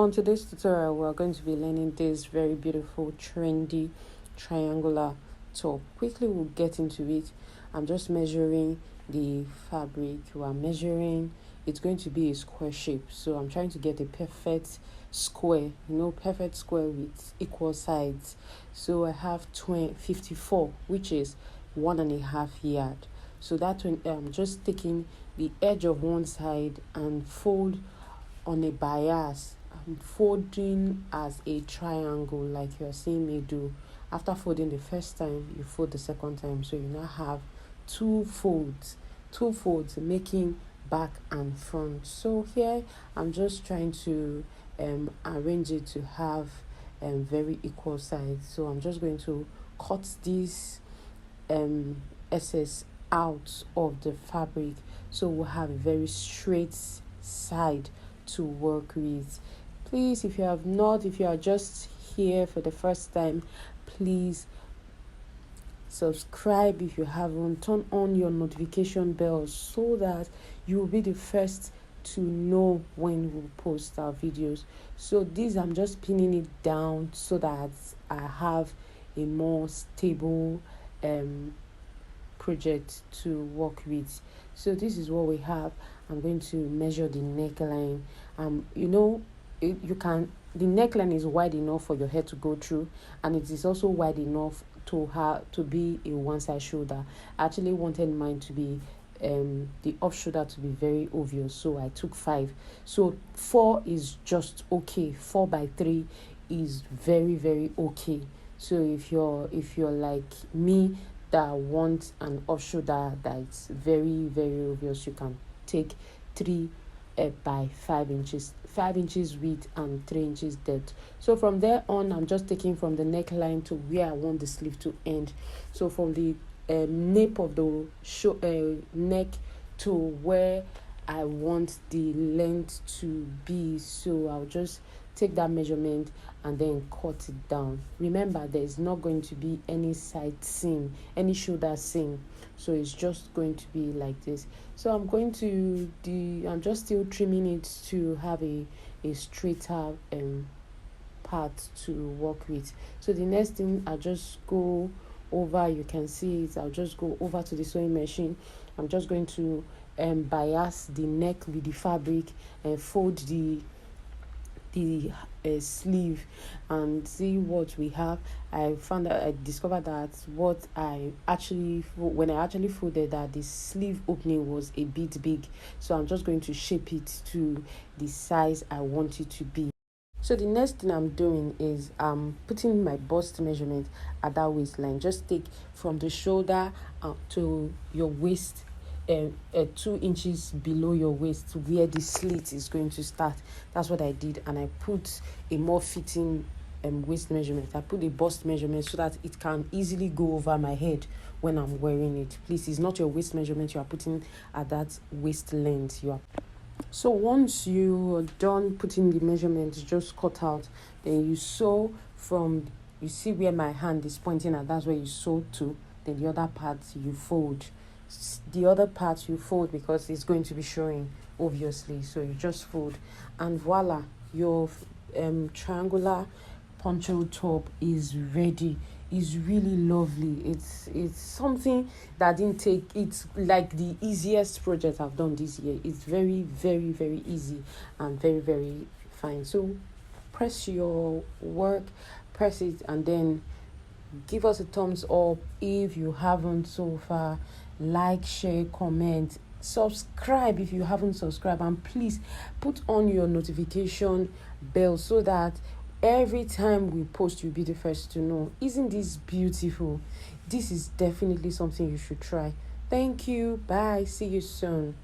On today's tutorial, we're going to be learning this very beautiful, trendy, triangular top. Quickly, we'll get into it. I'm just measuring the fabric. We're measuring, it's going to be a square shape. So I'm trying to get a perfect square, perfect square with equal sides. So I have 54, which is 1.5 yard. So that one, I'm just taking the edge of one side and fold on a bias. I'm folding as a triangle like you're seeing me do. After folding the first time, you fold the second time, so you now have two folds making back and front. So here I'm just trying to arrange it to have very equal sides. So I'm just going to cut this excess out of the fabric, so we'll have a very straight side to work with. Please, if you are just here for the first time, please subscribe if you haven't. Turn on your notification bell so that you will be the first to know when we post our videos. So this, I'm just pinning it down so that I have a more stable project to work with. So this is what we have. I'm going to measure the neckline. The neckline is wide enough for your head to go through, and it is also wide enough to be a one side shoulder. I actually wanted mine to be the off shoulder to be very obvious, so I took 5. So 4 is just okay. 4x3 is very, very okay. So if you're like me that want an off shoulder that's very, very obvious, you can take 3 by 5 inches, 5 inches width and 3 inches depth. So from there on, I'm just taking from the neckline to where I want the sleeve to end. So from the nape of the neck to where I want the length to be. So I'll just take that measurement and then cut it down. Remember, there is not going to be any side seam, any shoulder seam, so it's just going to be like this. So I'm just still trimming it to have a straighter part to work with. So the next thing, I'll just go over, you can see it, I'll just go over to the sewing machine. I'm just going to bias the neck with the fabric and fold the sleeve and see what we have. I discovered that when I actually folded, that the sleeve opening was a bit big, so I'm just going to shape it to the size I want it to be. So the next thing I'm doing is putting my bust measurement at that waistline. Just take from the shoulder to your waist, 2 inches below your waist, where the slit is going to start. That's what I did, and I put a more fitting waist measurement. I put a bust measurement so that it can easily go over my head when I'm wearing it. Please, it's not your waist measurement you are putting at that waist length. So once you're done putting the measurements, just cut out. Then you sew from, you see where my hand is pointing at, that's where you sew to. Then the other part you fold. The other part you fold because it's going to be showing, obviously. So you just fold, and voila, your triangular poncho top is ready. Is really lovely. It's something that didn't take, it's like the easiest project I've done this year. It's very, very, very easy and very, very fine. So press your work, press it, and then give us a thumbs up if you haven't so far. Like, share, comment, subscribe if you haven't subscribed, and please put on your notification bell so that every time we post, you'll be the first to know. Isn't this beautiful? This is definitely something you should try. Thank you. Bye. See you soon.